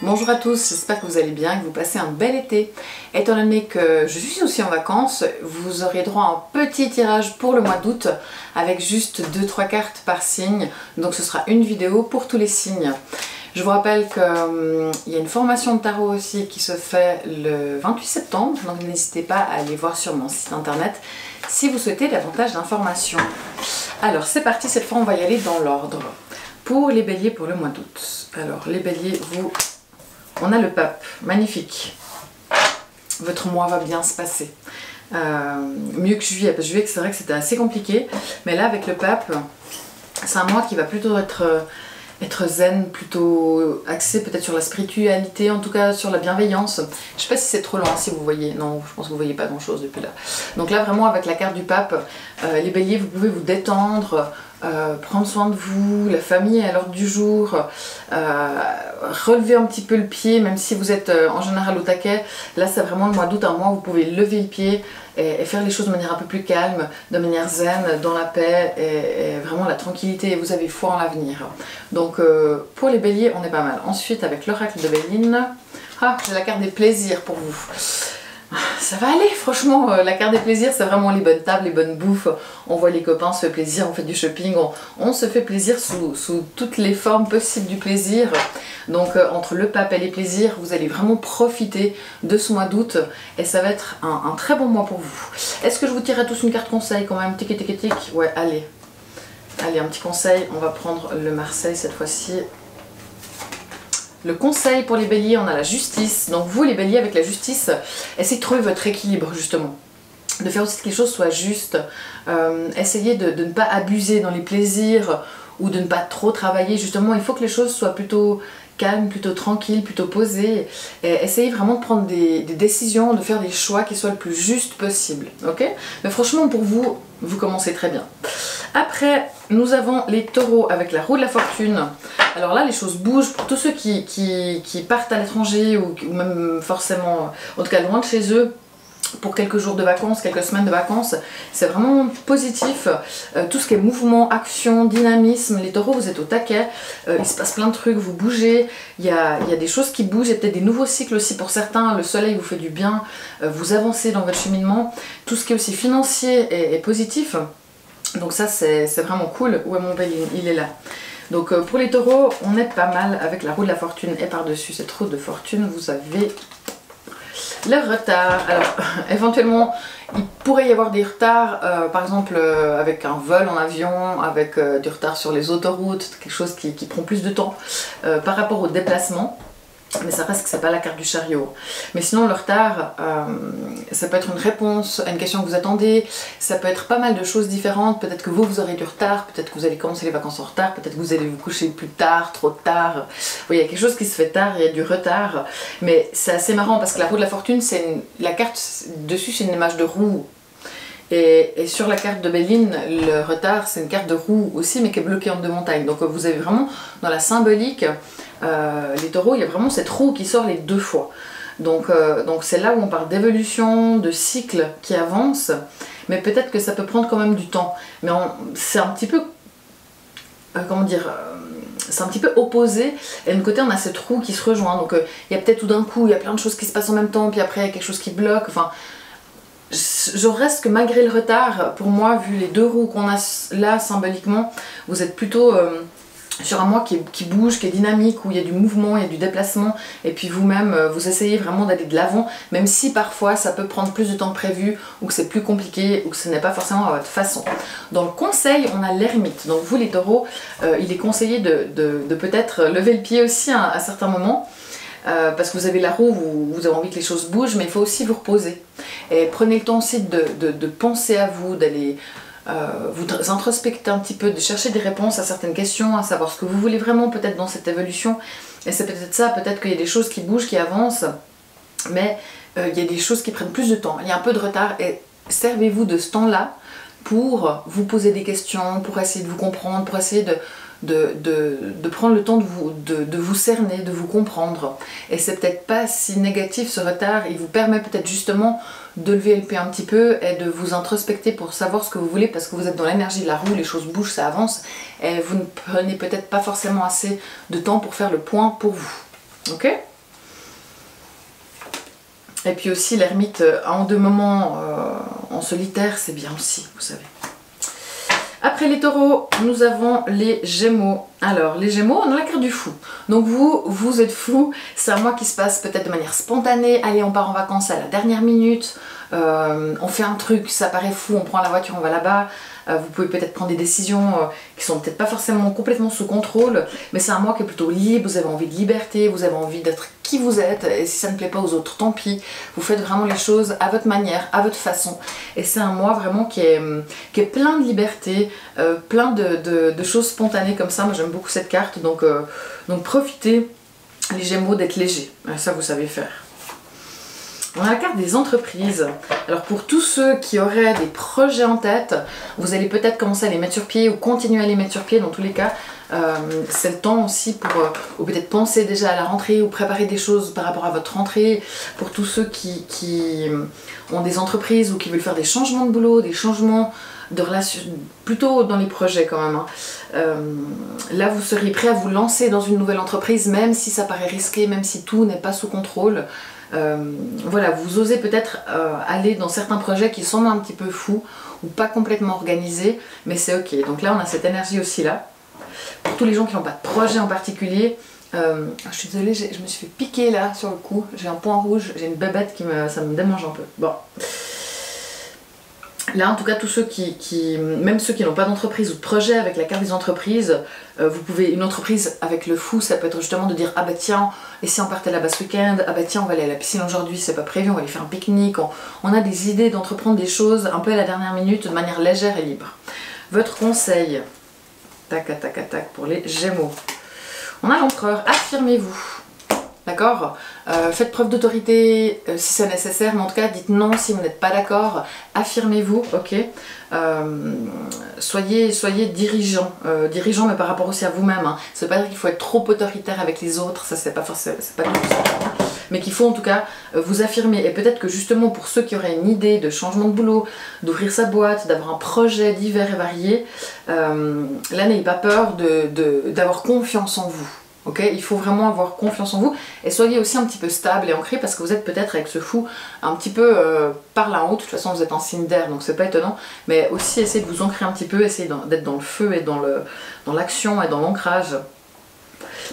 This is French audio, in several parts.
Bonjour à tous, j'espère que vous allez bien, que vous passez un bel été. Étant donné que je suis aussi en vacances, vous aurez droit à un petit tirage pour le mois d'août avec juste 2-3 cartes par signe. Donc ce sera une vidéo pour tous les signes. Je vous rappelle qu'il y a une formation de tarot aussi qui se fait le 28 septembre, donc n'hésitez pas à aller voir sur mon site internet si vous souhaitez davantage d'informations. Alors c'est parti, cette fois on va y aller dans l'ordre. Pour les béliers pour le mois d'août. Alors les béliers, on a le pape, magnifique. Votre mois va bien se passer. Mieux que juillet, parce que juillet c'est vrai que c'était assez compliqué. Mais là avec le pape, c'est un mois qui va plutôt être zen, plutôt axé peut-être sur la spiritualité, en tout cas sur la bienveillance. Je sais pas si c'est trop loin, si vous voyez. Non, je pense que vous voyez pas grand chose depuis là. Donc là vraiment avec la carte du pape, les béliers vous pouvez vous détendre, prendre soin de vous, la famille est à l'ordre du jour, relever un petit peu le pied, même si vous êtes en général au taquet. Là c'est vraiment le mois d'août, un mois où vous pouvez lever le pied et faire les choses de manière un peu plus calme, de manière zen, dans la paix et vraiment la tranquillité, et vous avez foi en l'avenir. Donc pour les béliers on est pas mal. Ensuite avec l'oracle de Béline, j'ai la carte des plaisirs pour vous. Ça va aller, franchement, la carte des plaisirs, c'est vraiment les bonnes tables, les bonnes bouffes. On voit les copains, on se fait plaisir, on fait du shopping, on se fait plaisir sous toutes les formes possibles du plaisir. Donc entre le pape et les plaisirs, vous allez vraiment profiter de ce mois d'août et ça va être un très bon mois pour vous. Est-ce que je vous tire à tous une carte conseil quand même? Tic tic tic tic. Ouais, allez. Allez, un petit conseil, on va prendre le Marseille cette fois-ci. Le conseil pour les béliers, on a la justice. Donc vous les béliers avec la justice, essayez de trouver votre équilibre justement. De faire aussi que les choses soient justes. Essayez de ne pas abuser dans les plaisirs ou de ne pas trop travailler. Justement, il faut que les choses soient plutôt calmes, plutôt tranquilles, plutôt posées. Et essayez vraiment de prendre des décisions, de faire des choix qui soient le plus juste possible. Ok? Mais franchement, pour vous, vous commencez très bien. Après, nous avons les taureaux avec la roue de la fortune. Alors là, les choses bougent pour tous ceux qui partent à l'étranger ou même forcément, en tout cas loin de chez eux, pour quelques jours de vacances, quelques semaines de vacances. C'est vraiment positif. Tout ce qui est mouvement, action, dynamisme, les taureaux, vous êtes au taquet. Il se passe plein de trucs, vous bougez. Il y a des choses qui bougent. Il y a peut-être des nouveaux cycles aussi pour certains. Le soleil vous fait du bien. Vous avancez dans votre cheminement. Tout ce qui est aussi financier est positif. Donc ça, c'est vraiment cool. Où est mon Béline? Il est là. Donc pour les taureaux, on est pas mal avec la roue de la fortune. Et par-dessus cette roue de fortune, vous avez le retard. Alors éventuellement, il pourrait y avoir des retards, par exemple avec un vol en avion, avec du retard sur les autoroutes, quelque chose qui prend plus de temps par rapport au déplacement. Mais ça reste que c'est pas la carte du chariot. Mais sinon le retard, ça peut être une réponse à une question que vous attendez, ça peut être pas mal de choses différentes. Peut-être que vous aurez du retard, peut-être que vous allez commencer les vacances en retard, peut-être que vous allez vous coucher plus tard, trop tard. Il y a quelque chose qui se fait tard, il y a du retard. Mais c'est assez marrant parce que la roue de la fortune, la carte dessus c'est une image de roue. Et sur la carte de Béline, le retard c'est une carte de roue aussi mais qui est bloquée en deux montagnes. Donc vous avez vraiment dans la symbolique, les taureaux, il y a vraiment cette roue qui sort les deux fois. Donc c'est là où on parle d'évolution, de cycle qui avance, mais peut-être que ça peut prendre quand même du temps. Mais c'est un petit peu, comment dire, c'est un petit peu opposé, et d'un côté on a cette roue qui se rejoint. Donc il y a peut-être tout d'un coup, il y a plein de choses qui se passent en même temps, puis après il y a quelque chose qui bloque, enfin... Je reste que malgré le retard, pour moi, vu les deux roues qu'on a là symboliquement, vous êtes plutôt sur un mois qui bouge, qui est dynamique, où il y a du mouvement, il y a du déplacement, et puis vous-même, vous essayez vraiment d'aller de l'avant, même si parfois ça peut prendre plus de temps que prévu, ou que c'est plus compliqué, ou que ce n'est pas forcément à votre façon. Dans le conseil, on a l'ermite. Donc vous les taureaux, il est conseillé de peut-être lever le pied aussi à certains moments, parce que vous avez la roue, vous avez envie que les choses bougent, mais il faut aussi vous reposer. Et prenez le temps aussi de penser à vous, d'aller vous introspecter un petit peu, de chercher des réponses à certaines questions, à savoir ce que vous voulez vraiment peut-être dans cette évolution. Et c'est peut-être ça, peut-être qu'il y a des choses qui bougent, qui avancent, mais il y a des choses qui prennent plus de temps. Il y a un peu de retard et servez-vous de ce temps-là pour vous poser des questions, pour essayer de vous comprendre, pour essayer de prendre le temps de vous cerner, de vous comprendre. Et c'est peut-être pas si négatif ce retard, il vous permet peut-être justement de lever le pied un petit peu et de vous introspecter pour savoir ce que vous voulez, parce que vous êtes dans l'énergie de la roue, les choses bougent, ça avance, et vous ne prenez peut-être pas forcément assez de temps pour faire le point pour vous. Ok ? Et puis aussi l'ermite en deux moments en solitaire, c'est bien aussi, vous savez. Après les taureaux, nous avons les gémeaux. Alors, les gémeaux, on a la carte du fou. Donc vous êtes fou, c'est un mois qui se passe peut-être de manière spontanée. Allez, on part en vacances à la dernière minute, on fait un truc, ça paraît fou, on prend la voiture, on va là-bas. Vous pouvez peut-être prendre des décisions qui sont peut-être pas forcément complètement sous contrôle, mais c'est un mois qui est plutôt libre, vous avez envie de liberté, vous avez envie d'être qui vous êtes, et si ça ne plaît pas aux autres, tant pis. Vous faites vraiment les choses à votre manière, à votre façon. Et c'est un mois vraiment qui est plein de liberté, plein de choses spontanées comme ça. Moi j'aime beaucoup cette carte, donc profitez les Gémeaux d'être légers, ça vous savez faire. On a la carte des entreprises. Alors pour tous ceux qui auraient des projets en tête, vous allez peut-être commencer à les mettre sur pied ou continuer à les mettre sur pied. Dans tous les cas, c'est le temps aussi pour ou peut-être penser déjà à la rentrée ou préparer des choses par rapport à votre rentrée. Pour tous ceux qui ont des entreprises ou qui veulent faire des changements de boulot, des changements de relations, plutôt dans les projets quand même. Là, vous seriez prêt à vous lancer dans une nouvelle entreprise, même si ça paraît risqué, même si tout n'est pas sous contrôle. Voilà, vous osez peut-être aller dans certains projets qui sont un petit peu fous ou pas complètement organisés, mais c'est ok. Donc là, on a cette énergie aussi là. Pour tous les gens qui n'ont pas de projet en particulier, je suis désolée, je me suis fait piquer là sur le cou. J'ai un point rouge, j'ai une bébête ça me démange un peu. Bon. Là, en tout cas, tous ceux même ceux qui n'ont pas d'entreprise ou de projet avec la carte des entreprises, vous pouvez, une entreprise avec le fou, ça peut être justement de dire ah bah tiens, et si on partait là-bas ce week-end, ah bah tiens, on va aller à la piscine aujourd'hui, c'est pas prévu, on va aller faire un pique-nique, on a des idées d'entreprendre des choses un peu à la dernière minute, de manière légère et libre. Votre conseil, tac, tac, tac, pour les Gémeaux. On a l'empereur, affirmez-vous. D'accord, faites preuve d'autorité si c'est nécessaire, mais en tout cas dites non si vous n'êtes pas d'accord, affirmez-vous, ok. Soyez dirigeant, dirigeant mais par rapport aussi à vous-même. Hein. Ça veut pas dire qu'il faut être trop autoritaire avec les autres, ça c'est pas forcément, c'est pas du tout ça. Mais qu'il faut en tout cas vous affirmer. Et peut-être que justement pour ceux qui auraient une idée de changement de boulot, d'ouvrir sa boîte, d'avoir un projet divers et varié, là n'ayez pas peur d'avoir confiance en vous. Okay, il faut vraiment avoir confiance en vous et soyez aussi un petit peu stable et ancré parce que vous êtes peut-être avec ce fou un petit peu par là en haut. De toute façon vous êtes en signe d'air donc c'est pas étonnant, mais aussi essayez de vous ancrer un petit peu, essayez d'être dans le feu et dans l'action et dans l'ancrage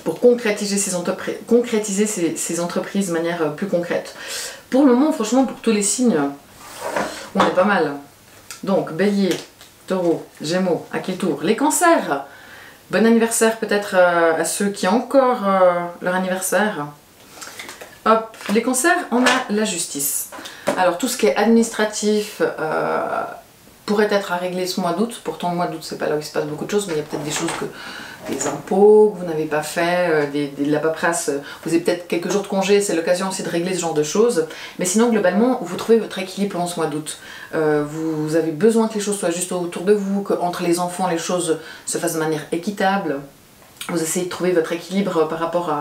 pour concrétiser ces entreprises de manière plus concrète. Pour le moment franchement pour tous les signes on est pas mal. Donc Bélier, Taureau, Gémeaux, à qui le tour? Les Cancers. Bon anniversaire peut-être à ceux qui ont encore leur anniversaire. Hop, les Cancers, on a la justice. Alors tout ce qui est administratif pourrait être à régler ce mois d'août. Pourtant le mois d'août c'est pas là où il se passe beaucoup de choses, mais il y a peut-être des choses des impôts que vous n'avez pas fait, de la paperasse, vous avez peut-être quelques jours de congé, c'est l'occasion aussi de régler ce genre de choses. Mais sinon globalement vous trouvez votre équilibre pendant ce mois d'août. Vous avez besoin que les choses soient juste autour de vous, qu'entre les enfants les choses se fassent de manière équitable. Vous essayez de trouver votre équilibre par rapport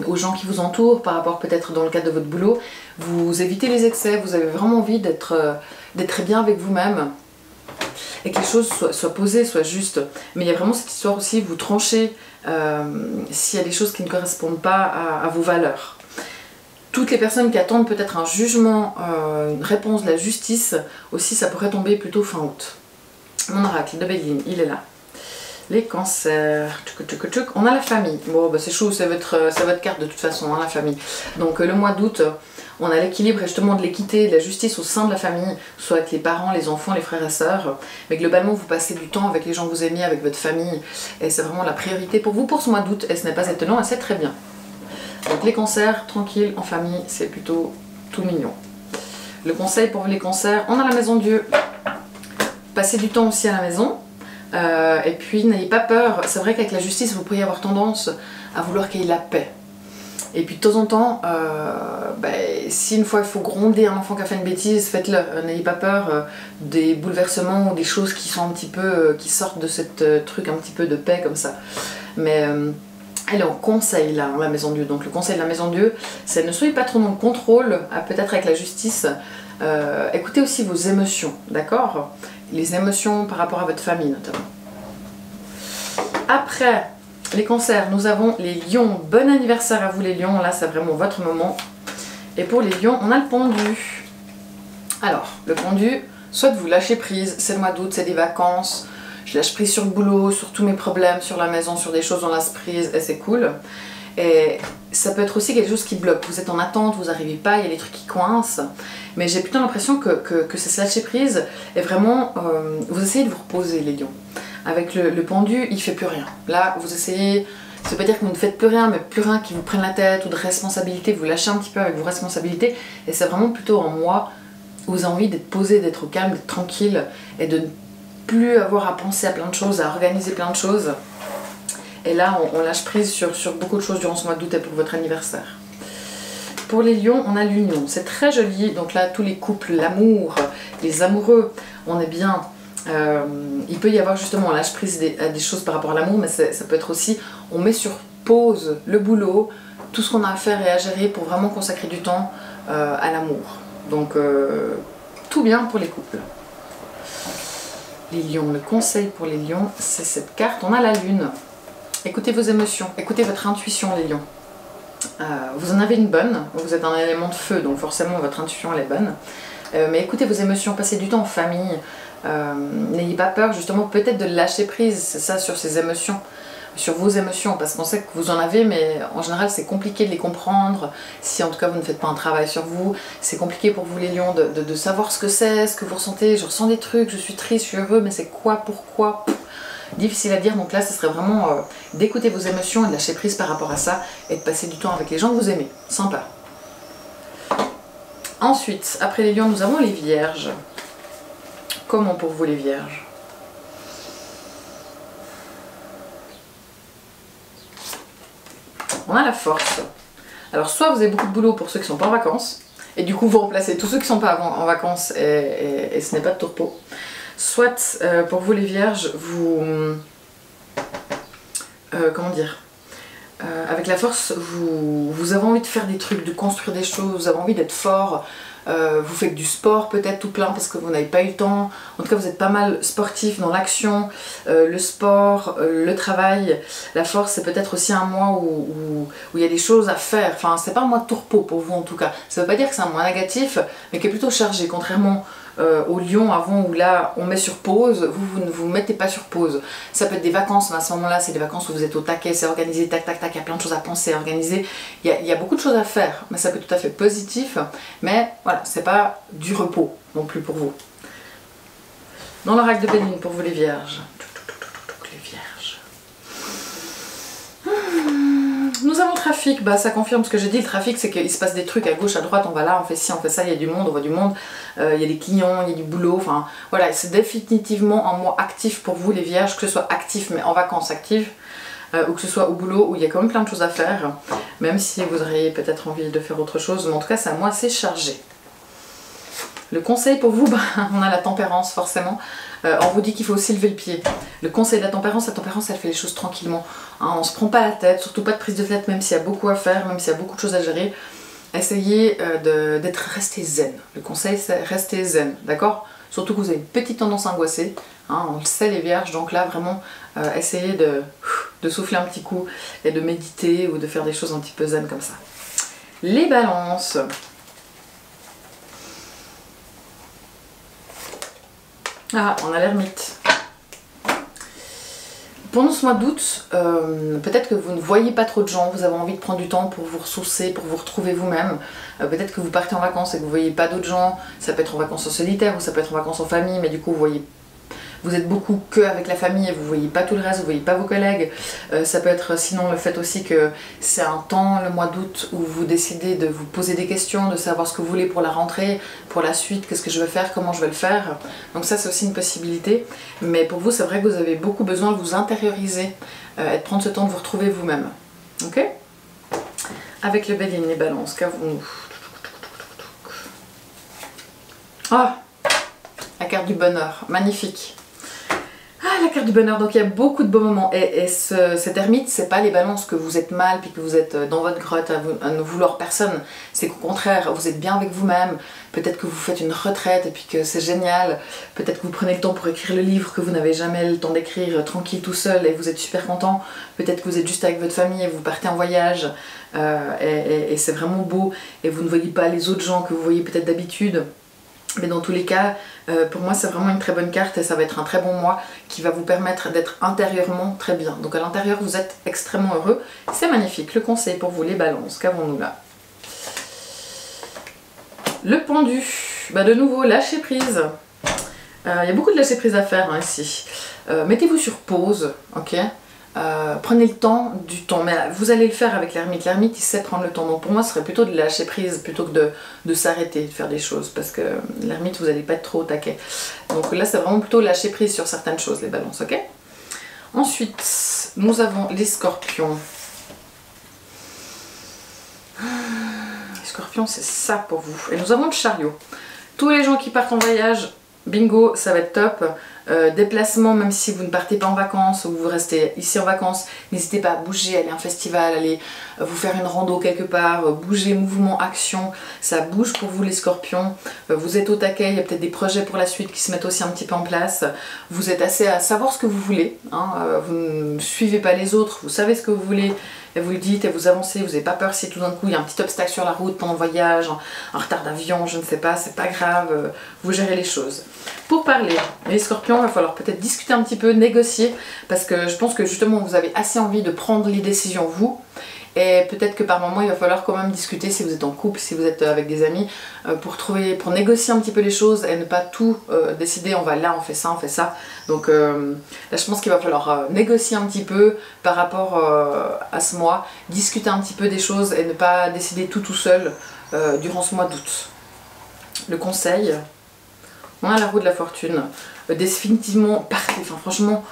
aux gens qui vous entourent, par rapport peut-être dans le cadre de votre boulot. Vous évitez les excès, vous avez vraiment envie d'être très bien avec vous-même et que les choses soient posées, soient justes. Mais il y a vraiment cette histoire aussi, vous tranchez s'il y a des choses qui ne correspondent pas à vos valeurs. Toutes les personnes qui attendent peut-être un jugement, une réponse de la justice, aussi ça pourrait tomber plutôt fin août. Mon oracle de Béline, il est là. Les Cancers, on a la famille. Bon bah c'est chaud, c'est votre carte de toute façon, hein, la famille. Donc le mois d'août, on a l'équilibre justement de l'équité, de la justice au sein de la famille, soit avec les parents, les enfants, les frères et sœurs. Mais globalement, vous passez du temps avec les gens que vous aimez, avec votre famille. Et c'est vraiment la priorité pour vous pour ce mois d'août. Et ce n'est pas étonnant, et c'est très bien. Donc les Cancers, tranquille, en famille, c'est plutôt tout mignon. Le conseil pour les Cancers, on a la maison de Dieu. Passez du temps aussi à la maison. Et puis n'ayez pas peur, c'est vrai qu'avec la justice vous pourriez avoir tendance à vouloir qu'il y ait la paix. Et puis de temps en temps, si une fois il faut gronder un enfant qui a fait une bêtise, faites-le. N'ayez pas peur des bouleversements ou des choses qui sont un petit peu, qui sortent de cette truc un petit peu de paix comme ça. Mais elle est en conseil là, la maison de Dieu. Donc le conseil de la maison de Dieu, c'est ne soyez pas trop dans le contrôle, peut-être avec la justice. Écoutez aussi vos émotions, d'accord? Les émotions par rapport à votre famille notamment. Après les Cancers, nous avons les Lions. Bon anniversaire à vous les Lions, là c'est vraiment votre moment. Et pour les lions, on a le pendu. Alors, le pendu, soit vous lâchez prise, c'est le mois d'août, c'est des vacances, je lâche prise sur le boulot, sur tous mes problèmes, sur la maison, sur des choses on lâche prise et c'est cool. Et ça peut être aussi quelque chose qui bloque, vous êtes en attente, vous n'arrivez pas, il y a des trucs qui coincent. Mais j'ai plutôt l'impression que c'est lâcher prise et vraiment, vous essayez de vous reposer les lions. Avec le pendu, il fait plus rien. Là, vous essayez, ça veut pas dire que vous ne faites plus rien, mais plus rien qui vous prenne la tête ou de responsabilité, vous lâchez un petit peu avec vos responsabilités. Et c'est vraiment plutôt en moi où vous avez envie d'être posé, d'être au calme, d'être tranquille et de ne plus avoir à penser à plein de choses, à organiser plein de choses. Et là, on lâche prise sur beaucoup de choses durant ce mois d'août et pour votre anniversaire. Pour les lions, on a l'union. C'est très joli. Donc là, tous les couples, l'amour, les amoureux, on est bien. Il peut y avoir justement, on lâche prise à des choses par rapport à l'amour, mais ça peut être aussi, on met sur pause le boulot, tout ce qu'on a à faire et à gérer pour vraiment consacrer du temps à l'amour. Donc, tout bien pour les couples. Les lions, le conseil pour les lions, c'est cette carte. On a la lune. Écoutez vos émotions, écoutez votre intuition les lions. Vous en avez une bonne, vous êtes un élément de feu, donc forcément votre intuition elle est bonne. Mais écoutez vos émotions, passez du temps en famille. N'ayez pas peur justement peut-être de lâcher prise, c'est ça, sur ces émotions. Sur vos émotions, parce qu'on sait que vous en avez, mais en général c'est compliqué de les comprendre. Si en tout cas vous ne faites pas un travail sur vous, c'est compliqué pour vous les lions de savoir ce que c'est, ce que vous ressentez. Je ressens des trucs, je suis triste, je suis heureux, mais c'est quoi, pourquoi? Difficile à dire, donc là ce serait vraiment d'écouter vos émotions et de lâcher prise par rapport à ça et de passer du temps avec les gens que vous aimez, sympa. Ensuite, après les lions, nous avons les vierges. Comment pour vous les vierges? On a la force. Alors soit vous avez beaucoup de boulot pour ceux qui ne sont pas en vacances, et du coup vous remplacez tous ceux qui ne sont pas en vacances et ce n'est pas de tourpeau. Soit pour vous les vierges, vous... comment dire, avec la force, vous avez envie de faire des trucs, de construire des choses, vous avez envie d'être fort, vous faites du sport peut-être tout plein parce que vous n'avez pas eu le temps. En tout cas vous êtes pas mal sportif dans l'action, le sport, le travail. La force c'est peut-être aussi un mois où il y a des choses à faire. Enfin c'est pas un mois de tourpeau pour vous en tout cas. Ça veut pas dire que c'est un mois négatif mais qui est plutôt chargé contrairement au lion avant où là on met sur pause, vous ne vous mettez pas sur pause. Ça peut être des vacances, mais à ce moment-là c'est des vacances où vous êtes au taquet, c'est organisé, tac tac tac, il y a plein de choses à penser, à organiser, il y a beaucoup de choses à faire, mais ça peut être tout à fait positif, mais voilà, c'est pas du repos non plus pour vous. Dans l'oracle de Béline pour vous les vierges, les vierges. Nous avons le trafic, bah ça confirme ce que j'ai dit, le trafic c'est qu'il se passe des trucs à gauche, à droite, on va là, on fait ci, on fait ça, il y a du monde, on voit du monde, il y a des clients, il y a du boulot, enfin voilà, c'est définitivement un mois actif pour vous les vierges, que ce soit actif mais en vacances actives, ou que ce soit au boulot où il y a quand même plein de choses à faire, même si vous auriez peut-être envie de faire autre chose, mais en tout cas c'est un mois assez chargé. Le conseil pour vous, bah, on a la tempérance forcément. On vous dit qu'il faut aussi lever le pied. Le conseil de la tempérance elle fait les choses tranquillement. Hein, on ne se prend pas la tête, surtout pas de prise de tête même s'il y a beaucoup à faire, même s'il y a beaucoup de choses à gérer. Essayez d'être resté zen. Le conseil c'est rester zen, d'accord? Surtout que vous avez une petite tendance angoissée. Hein, on le sait les vierges, donc là vraiment essayez de souffler un petit coup et de méditer ou de faire des choses un petit peu zen comme ça. Les balances. Ah, on a l'ermite. Pendant ce mois d'août, peut-être que vous ne voyez pas trop de gens, vous avez envie de prendre du temps pour vous ressourcer, pour vous retrouver vous-même. Peut-être que vous partez en vacances et que vous ne voyez pas d'autres gens. Ça peut être en vacances en solitaire ou ça peut être en vacances en famille, mais du coup vous êtes beaucoup que avec la famille et vous ne voyez pas tout le reste, vous ne voyez pas vos collègues. Ça peut être sinon le fait aussi que c'est un temps, le mois d'août, où vous décidez de vous poser des questions, de savoir ce que vous voulez pour la rentrée, pour la suite, qu'est-ce que je vais faire, comment je vais le faire. Donc ça c'est aussi une possibilité. Mais pour vous c'est vrai que vous avez beaucoup besoin de vous intérioriser et de prendre ce temps de vous retrouver vous-même. Ok? Avec le Béline, les balances, qu'avons-nous? Ah, la carte du bonheur, magnifique. la carte du bonheur, donc il y a beaucoup de beaux moments. Et cette ermite, c'est pas les balances que vous êtes mal, puis que vous êtes dans votre grotte à ne vouloir personne. C'est qu'au contraire, vous êtes bien avec vous-même. Peut-être que vous faites une retraite et puis que c'est génial. Peut-être que vous prenez le temps pour écrire le livre que vous n'avez jamais le temps d'écrire tranquille tout seul et vous êtes super content. Peut-être que vous êtes juste avec votre famille et vous partez en voyage et c'est vraiment beau. Et vous ne voyez pas les autres gens que vous voyez peut-être d'habitude. Mais dans tous les cas, pour moi c'est vraiment une très bonne carte et ça va être un très bon mois qui va vous permettre d'être intérieurement très bien. Donc à l'intérieur vous êtes extrêmement heureux, c'est magnifique. Le conseil pour vous les balances, qu'avons-nous là? Le pendu, bah de nouveau lâcher prise. Il y a beaucoup de lâcher prise à faire hein, ici. Mettez-vous sur pause, ok? Prenez le temps du temps, mais vous allez le faire avec l'ermite. L'ermite il sait prendre le temps, donc pour moi ce serait plutôt de lâcher prise plutôt que de s'arrêter de faire des choses parce que l'ermite vous n'allez pas être trop au taquet. Donc là c'est vraiment plutôt lâcher prise sur certaines choses, les balances, ok? Ensuite nous avons les scorpions. Les scorpions c'est ça pour vous. Et nous avons le chariot. Tous les gens qui partent en voyage, bingo, ça va être top. Déplacement, même si vous ne partez pas en vacances ou vous restez ici en vacances, n'hésitez pas à bouger, aller à un festival, aller vous faire une rando quelque part, bouger, mouvement, action, ça bouge pour vous les scorpions. Vous êtes au taquet, il y a peut-être des projets pour la suite qui se mettent aussi un petit peu en place. Vous êtes assez à savoir ce que vous voulez, hein. Vous ne suivez pas les autres, vous savez ce que vous voulez. Et vous le dites et vous avancez, vous n'avez pas peur si tout d'un coup il y a un petit obstacle sur la route pendant le voyage, un retard d'avion, je ne sais pas, c'est pas grave, vous gérez les choses. Pour parler, les scorpions, il va falloir peut-être discuter un petit peu, négocier, parce que je pense que justement vous avez assez envie de prendre les décisions vous, et peut-être que par moment il va falloir quand même discuter si vous êtes en couple, si vous êtes avec des amis, pour négocier un petit peu les choses et ne pas tout décider, on va là, on fait ça. Donc là je pense qu'il va falloir négocier un petit peu par rapport à ce mois, discuter un petit peu des choses et ne pas décider tout seul durant ce mois d'août. Le conseil, on a la roue de la fortune, définitivement partez, enfin franchement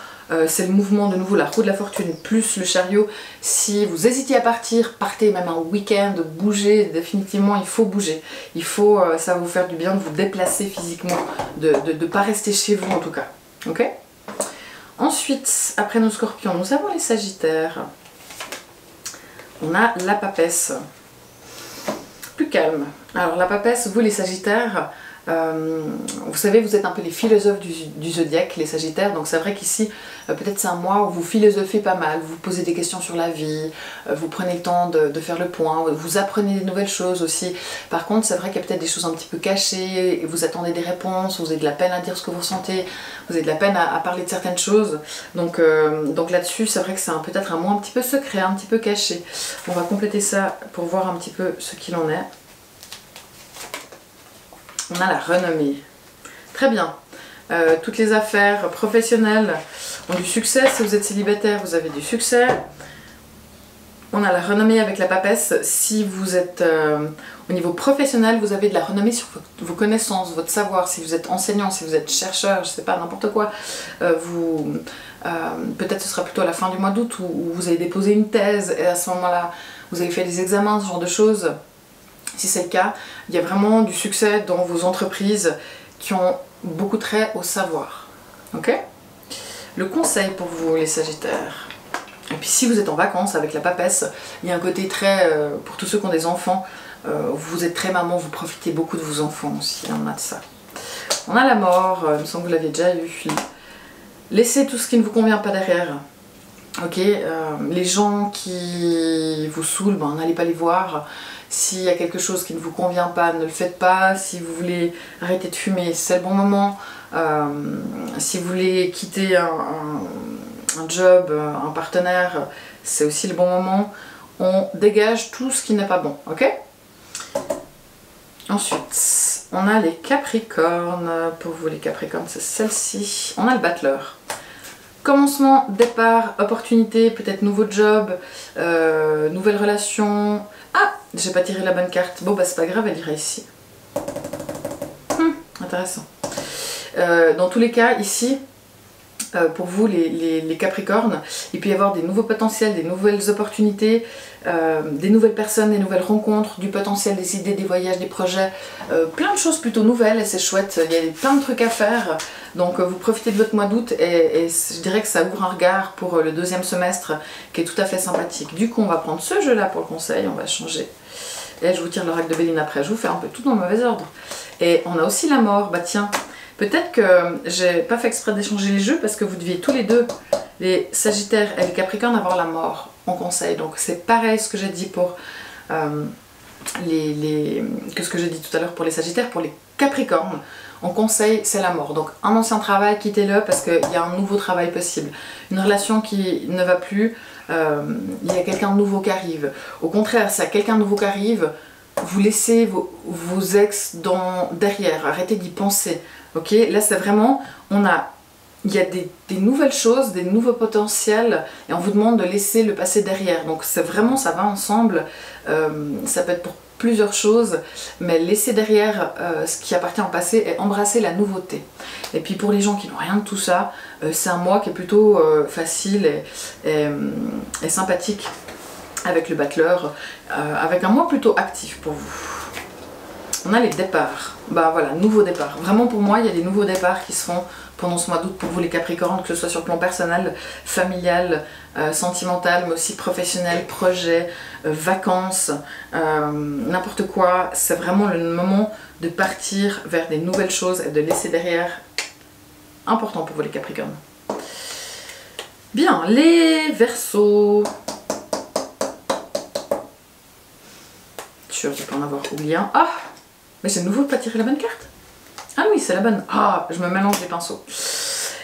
c'est le mouvement de nouveau, la roue de la fortune plus le chariot. Si vous hésitez à partir, partez même un week-end, bougez, définitivement il faut bouger. Il faut, ça va vous faire du bien de vous déplacer physiquement, de ne pas rester chez vous en tout cas. Ok? Ensuite, après nos scorpions, nous avons les sagittaires. On a la papesse. Plus calme. Alors la papesse, vous les sagittaires, vous savez, vous êtes un peu les philosophes du zodiaque, les sagittaires, donc c'est vrai qu'ici, peut-être c'est un mois où vous philosophez pas mal, vous posez des questions sur la vie, vous prenez le temps de faire le point, vous apprenez des nouvelles choses aussi. Par contre, c'est vrai qu'il y a peut-être des choses un petit peu cachées, et vous attendez des réponses, vous avez de la peine à dire ce que vous ressentez, vous avez de la peine à parler de certaines choses. Donc là-dessus, c'est vrai que c'est peut-être un mois un petit peu secret, un petit peu caché. On va compléter ça pour voir un petit peu ce qu'il en est. On a la renommée. Très bien. Toutes les affaires professionnelles ont du succès. Si vous êtes célibataire, vous avez du succès. On a la renommée avec la papesse. Si vous êtes au niveau professionnel, vous avez de la renommée sur vos connaissances, votre savoir. Si vous êtes enseignant, si vous êtes chercheur, je ne sais pas, n'importe quoi. Peut-être ce sera plutôt à la fin du mois d'août où vous allez déposer une thèse et à ce moment-là, vous avez fait des examens, ce genre de choses. Si c'est le cas, il y a vraiment du succès dans vos entreprises qui ont beaucoup trait au savoir. Ok? Le conseil pour vous, les sagittaires. Et puis si vous êtes en vacances avec la papesse, il y a un côté très, pour tous ceux qui ont des enfants, vous êtes très maman, vous profitez beaucoup de vos enfants aussi, il y en a de ça. On a la mort, il me semble que vous l'avez déjà eu. Laissez tout ce qui ne vous convient pas derrière. Ok, les gens qui vous saoulent, ben, n'allez pas les voir. S'il y a quelque chose qui ne vous convient pas, ne le faites pas. Si vous voulez arrêter de fumer, c'est le bon moment. Si vous voulez quitter un job, un partenaire, c'est aussi le bon moment. On dégage tout ce qui n'est pas bon, ok? Ensuite, on a les capricornes. Pour vous, les capricornes, c'est celle-ci. On a le battleur. Commencement, départ, opportunité, peut-être nouveau job, nouvelle relation. Ah, j'ai pas tiré la bonne carte. Bon, bah c'est pas grave, elle ira ici. Intéressant. Dans tous les cas, ici, pour vous les Capricornes. Il peut y avoir des nouveaux potentiels, des nouvelles opportunités, des nouvelles personnes, des nouvelles rencontres, du potentiel, des idées, des voyages, des projets, plein de choses plutôt nouvelles et c'est chouette, il y a plein de trucs à faire. Donc vous profitez de votre mois d'août et je dirais que ça ouvre un regard pour le deuxième semestre qui est tout à fait sympathique. Du coup on va prendre ce jeu là pour le conseil, on va changer. Et je vous tire l'oracle de Béline après, je vous fais un peu tout dans le mauvais ordre. Et on a aussi la mort, bah tiens. Peut-être que j'ai pas fait exprès d'échanger les jeux parce que vous deviez tous les deux, les Sagittaires et les Capricornes, avoir la mort en conseil. Donc c'est pareil ce que j'ai dit pour que ce que j'ai dit tout à l'heure pour les Sagittaires, pour les Capricornes. En conseil, c'est la mort. Donc un ancien travail, quittez-le parce qu'il y a un nouveau travail possible. Une relation qui ne va plus, il y a quelqu'un de nouveau qui arrive. Au contraire, s'il y a quelqu'un de nouveau qui arrive, vous laissez vos ex derrière, arrêtez d'y penser. Ok, là c'est vraiment, il y a des nouvelles choses, des nouveaux potentiels et on vous demande de laisser le passé derrière. Donc c'est vraiment, ça va ensemble, ça peut être pour plusieurs choses, mais laisser derrière ce qui appartient au passé et embrasser la nouveauté. Et puis pour les gens qui n'ont rien de tout ça, c'est un mois qui est plutôt facile et sympathique avec le battleur, avec un mois plutôt actif pour vous. On a les départs, bah voilà, nouveaux départs. Vraiment pour moi, il y a des nouveaux départs qui se font pendant ce mois d'août pour vous les Capricornes, que ce soit sur le plan personnel, familial, sentimental, mais aussi professionnel, projet, vacances, n'importe quoi. C'est vraiment le moment de partir vers des nouvelles choses et de laisser derrière. Important pour vous les Capricornes. Bien, les Verseaux. Sûr, je peux en avoir oublié un. Ah! Mais c'est nouveau de pas tirer la bonne carte. Ah oui, c'est la bonne. Ah, je me mélange les pinceaux.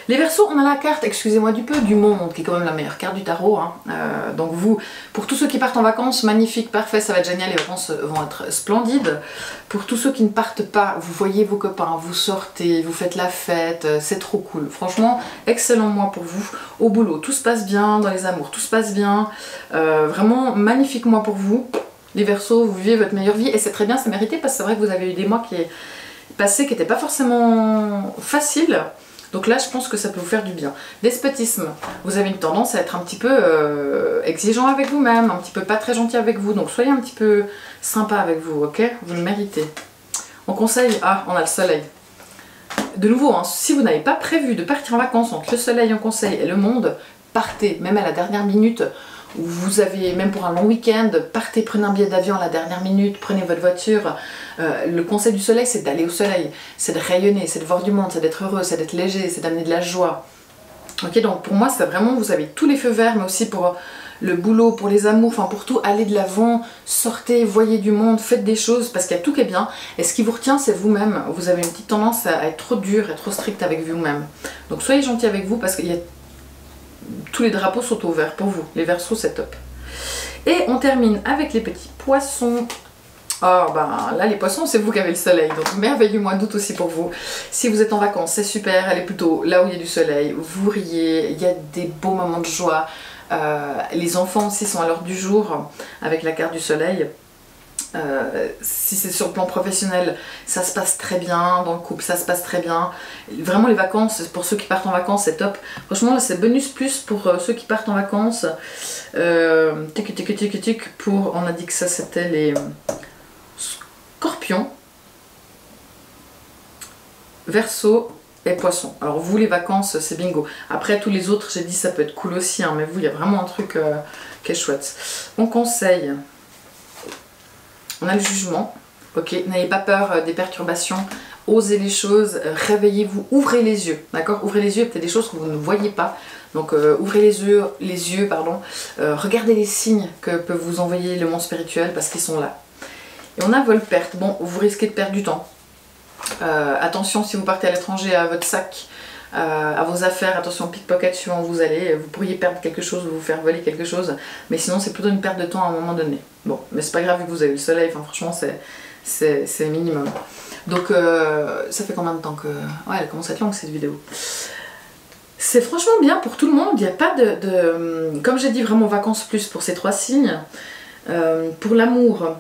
Les Verseaux, on a la carte, excusez-moi du peu, du monde, qui est quand même la meilleure carte du tarot. Hein. Donc vous, pour tous ceux qui partent en vacances, magnifique, parfait, ça va être génial, les vacances vont être splendides. Pour tous ceux qui ne partent pas, vous voyez vos copains, vous sortez, vous faites la fête, c'est trop cool. Franchement, excellent mois pour vous. Au boulot, tout se passe bien, dans les amours, tout se passe bien. Vraiment, magnifique mois pour vous. Les Verseaux, vous vivez votre meilleure vie et c'est très bien, c'est mérité parce que c'est vrai que vous avez eu des mois qui passés qui n'étaient pas forcément faciles. Donc là, je pense que ça peut vous faire du bien. Despotisme, vous avez une tendance à être un petit peu exigeant avec vous-même, un petit peu pas très gentil avec vous. Donc soyez un petit peu sympa avec vous, ok? Vous le méritez. En conseil, ah, on a le soleil. De nouveau, hein, si vous n'avez pas prévu de partir en vacances entre le soleil en conseil et le monde, partez, même à la dernière minute. Vous avez, même pour un long week-end, partez, prenez un billet d'avion à la dernière minute, prenez votre voiture. Le conseil du soleil, c'est d'aller au soleil, c'est de rayonner, c'est de voir du monde, c'est d'être heureux, c'est d'être léger, c'est d'amener de la joie. Ok, donc pour moi, c'est vraiment, vous avez tous les feux verts, mais aussi pour le boulot, pour les amours, enfin pour tout, allez de l'avant, sortez, voyez du monde, faites des choses, parce qu'il y a tout qui est bien. Et ce qui vous retient, c'est vous-même. Vous avez une petite tendance à être trop dur et trop strict avec vous-même. Donc soyez gentil avec vous, parce qu'il y a tous les drapeaux sont au vert pour vous. Les Verseaux, c'est top. Et on termine avec les petits poissons. Oh, ben là, les poissons, c'est vous qui avez le soleil. Donc, merveilleux mois d'août aussi pour vous. Si vous êtes en vacances, c'est super. Allez plutôt là où il y a du soleil. Vous riez. Il y a des beaux moments de joie. Les enfants aussi sont à l'heure du jour avec la carte du soleil. Si c'est sur le plan professionnel, ça se passe très bien, dans le couple ça se passe très bien. Vraiment les vacances, pour ceux qui partent en vacances, c'est top. Franchement là c'est bonus plus pour ceux qui partent en vacances. Pour, on a dit que ça c'était les Scorpions, Verseaux et Poissons. Alors vous les vacances c'est bingo. Après tous les autres j'ai dit ça peut être cool aussi, hein, mais vous il y a vraiment un truc qui est chouette. On conseille. On a le jugement, ok, n'ayez pas peur des perturbations, osez les choses, réveillez-vous, ouvrez les yeux, d'accord? Ouvrez les yeux, peut-être des choses que vous ne voyez pas, donc ouvrez les yeux, pardon, regardez les signes que peut vous envoyer le monde spirituel parce qu'ils sont là. Et on a vol-perte, bon, vous risquez de perdre du temps. Attention si vous partez à l'étranger à votre sac, à vos affaires, attention pickpocket suivant où vous allez, vous pourriez perdre quelque chose ou vous faire voler quelque chose, mais sinon c'est plutôt une perte de temps à un moment donné. Bon, mais c'est pas grave vu que vous avez le soleil, enfin franchement c'est minimum. Donc ça fait combien de temps que... Ouais, elle commence à être longue cette vidéo. C'est franchement bien pour tout le monde, il n'y a pas comme j'ai dit, vraiment vacances plus pour ces trois signes. Pour l'amour,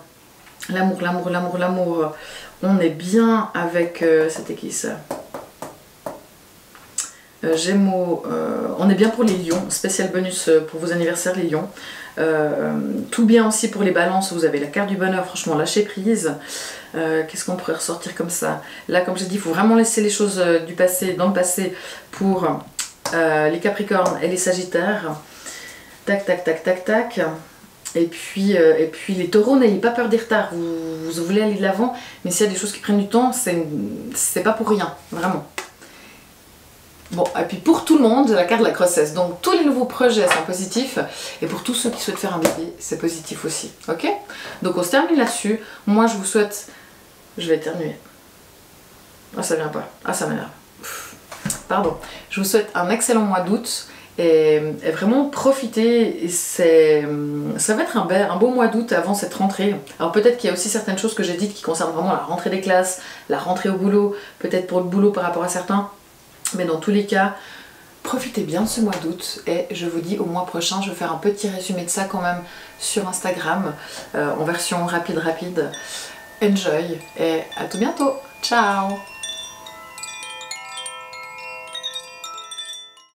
on est bien avec... c'était qui ça? Gémeaux, on est bien pour les lions, spécial bonus pour vos anniversaires les lions. Tout bien aussi pour les balances, vous avez la carte du bonheur, franchement lâchez prise. Qu'est-ce qu'on pourrait ressortir comme ça? Là comme j'ai dit, il faut vraiment laisser les choses du passé dans le passé pour les capricornes et les sagittaires. Tac tac tac tac tac. Et puis les taureaux, n'ayez pas peur des retards, vous voulez aller de l'avant, mais s'il y a des choses qui prennent du temps, c'est pas pour rien, vraiment. Bon, et puis pour tout le monde, la carte de la grossesse. Donc tous les nouveaux projets sont positifs. Et pour tous ceux qui souhaitent faire un bébé, c'est positif aussi. Ok? Donc on se termine là-dessus. Moi je vous souhaite... Je vais éternuer. Ah ça vient pas. Ah ça m'énerve. Pardon. Je vous souhaite un excellent mois d'août. Et vraiment profitez. Ça va être un beau mois d'août avant cette rentrée. Alors peut-être qu'il y a aussi certaines choses que j'ai dites qui concernent vraiment la rentrée des classes, la rentrée au boulot, peut-être pour le boulot par rapport à certains. Mais dans tous les cas, profitez bien de ce mois d'août et je vous dis au mois prochain, je vais faire un petit résumé de ça quand même sur Instagram en version rapide. Enjoy et à tout bientôt. Ciao!